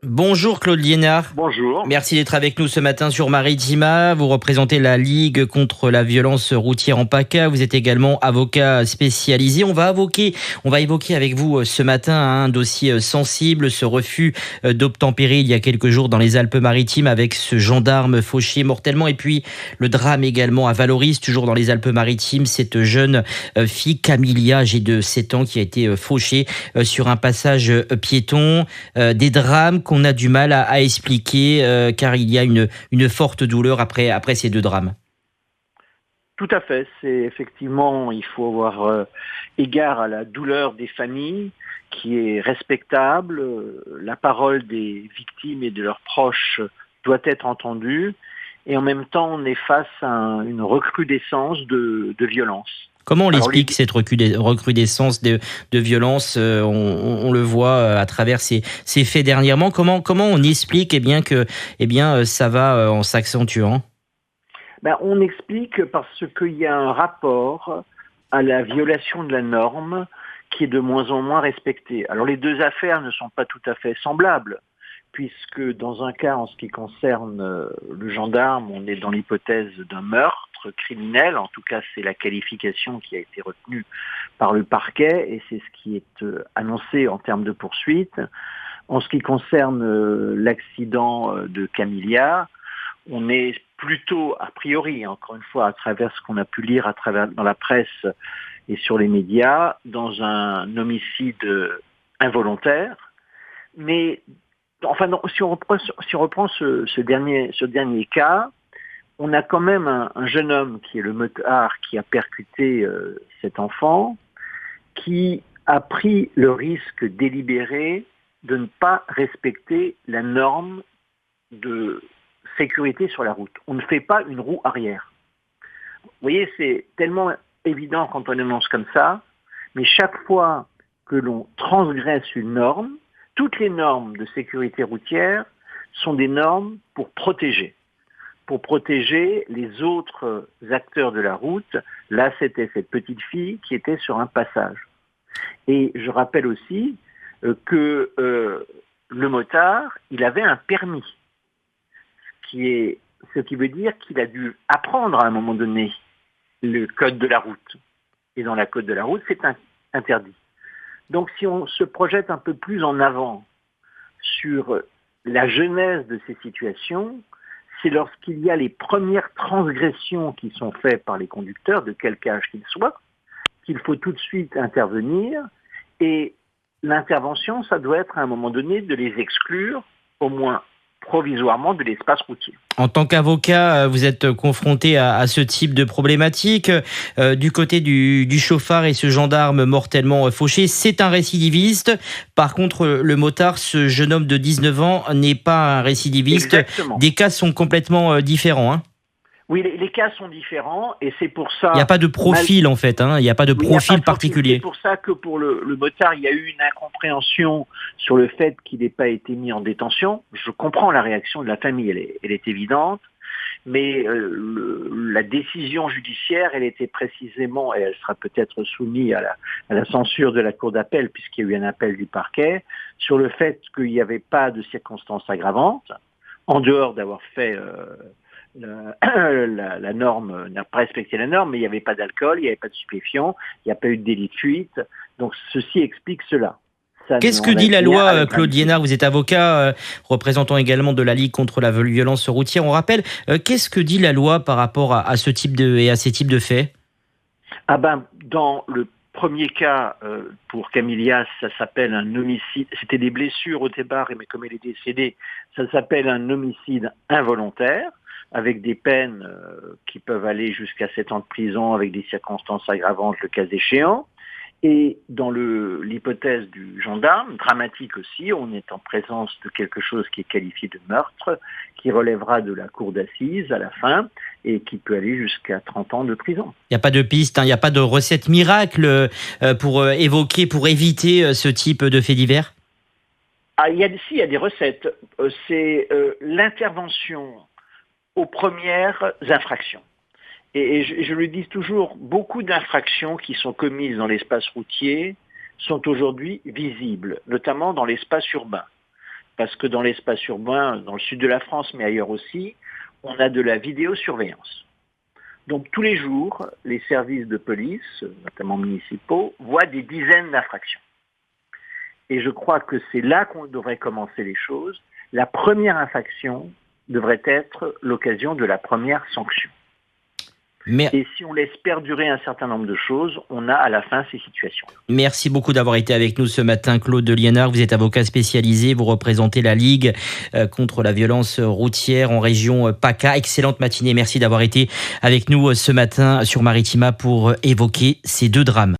Bonjour Claude Liénard. Bonjour. Merci d'être avec nous ce matin sur Maritima. Vous représentez la Ligue contre la violence routière en PACA. Vous êtes également avocat spécialisé. On va évoquer avec vous ce matin un dossier sensible, ce refus d'obtempérer il y a quelques jours dans les Alpes-Maritimes avec ce gendarme fauché mortellement. Et puis le drame également à Valoris, toujours dans les Alpes-Maritimes, cette jeune fille Camilia, âgée de 7 ans, qui a été fauchée sur un passage piéton. Des drames qu'on a du mal à expliquer car il y a une forte douleur après ces deux drames. Tout à fait. C'est effectivement, il faut avoir égard à la douleur des familles, qui est respectable. La parole des victimes et de leurs proches doit être entendue. Et en même temps, on est face à une recrudescence de violence. Comment on Alors, l'explique cette recrudescence de violence on le voit à travers ces faits dernièrement. Comment on explique ça va en s'accentuant? on explique parce qu'il y a un rapport à la violation de la norme qui est de moins en moins respectée. Alors les deux affaires ne sont pas tout à fait semblables, puisque dans un cas, en ce qui concerne le gendarme, on est dans l'hypothèse d'un meurtre criminel, en tout cas c'est la qualification qui a été retenue par le parquet, et c'est ce qui est annoncé en termes de poursuite. En ce qui concerne l'accident de Camilia, on est plutôt, a priori, encore une fois, à travers ce qu'on a pu lire dans la presse et sur les médias, dans un homicide involontaire. Mais enfin, non, si on reprend ce dernier cas, on a quand même un jeune homme qui est le motard qui a percuté cet enfant, qui a pris le risque délibéré de ne pas respecter la norme de sécurité sur la route. On ne fait pas une roue arrière. Vous voyez, c'est tellement évident quand on énonce comme ça, mais chaque fois que l'on transgresse une norme, toutes les normes de sécurité routière sont des normes pour protéger les autres acteurs de la route. Là, c'était cette petite fille qui était sur un passage. Et je rappelle aussi que le motard, il avait un permis, ce qui veut dire qu'il a dû apprendre à un moment donné le code de la route. Et dans la code de la route, c'est interdit. Donc si on se projette un peu plus en avant sur la genèse de ces situations, c'est lorsqu'il y a les premières transgressions qui sont faites par les conducteurs, de quelque âge qu'ils soient, qu'il faut tout de suite intervenir. Et l'intervention, ça doit être à un moment donné de les exclure, au moins provisoirement, de l'espace routier. En tant qu'avocat, vous êtes confronté à ce type de problématique. Du côté du chauffard et ce gendarme mortellement fauché, c'est un récidiviste. Par contre, le motard, ce jeune homme de 19 ans, n'est pas un récidiviste. Exactement. Des cas sont complètement différents, hein. Oui, les cas sont différents et c'est pour Il n'y a ça... pas de profil en fait, hein. Il n'y a pas de Oui, il n'y a pas profil de profil. C'est particulier. pour ça que pour le motard, il y a eu une incompréhension sur le fait qu'il n'ait pas été mis en détention. Je comprends la réaction de la famille, elle est évidente, mais la décision judiciaire, elle était précisément, et elle sera peut-être soumise à la censure de la Cour d'appel, puisqu'il y a eu un appel du parquet, sur le fait qu'il n'y avait pas de circonstances aggravantes, en dehors d'avoir fait... la norme n'a pas respecté la norme, mais il n'y avait pas d'alcool, il n'y avait pas de stupéfiants, il n'y a pas eu de délit de fuite. Donc ceci explique cela. Ça Qu'est-ce que dit n'enlève la rien à la loi, Claude gravité. Liénard? Vous êtes avocat, représentant également de la Ligue contre la violence routière. On rappelle, qu'est-ce que dit la loi par rapport à ce type et à ces types de faits? Dans le premier cas, pour Camilla, ça s'appelle un homicide. C'était des blessures au départ, mais comme elle est décédée, ça s'appelle un homicide involontaire, avec des peines qui peuvent aller jusqu'à 7 ans de prison, avec des circonstances aggravantes le cas échéant. Et dans l'hypothèse du gendarme, dramatique aussi, on est en présence de quelque chose qui est qualifié de meurtre, qui relèvera de la cour d'assises à la fin, et qui peut aller jusqu'à 30 ans de prison. Il n'y a pas de piste, hein, il n'y a pas de recette miracle pour évoquer, pour éviter ce type de faits divers? Ah, il y a des recettes. C'est l'intervention aux premières infractions. Et je le dis toujours, beaucoup d'infractions qui sont commises dans l'espace routier sont aujourd'hui visibles, notamment dans l'espace urbain. parce que dans l'espace urbain, dans le sud de la France, mais ailleurs aussi, on a de la vidéosurveillance. Donc tous les jours, les services de police, notamment municipaux, voient des dizaines d'infractions. Et je crois que c'est là qu'on devrait commencer les choses. La première infraction devrait être l'occasion de la première sanction. Et si on laisse perdurer un certain nombre de choses, on a à la fin ces situations. Merci beaucoup d'avoir été avec nous ce matin, Claude de Liénard. Vous êtes avocat spécialisé, vous représentez la Ligue contre la violence routière en région PACA. Excellente matinée, merci d'avoir été avec nous ce matin sur Maritima pour évoquer ces deux drames.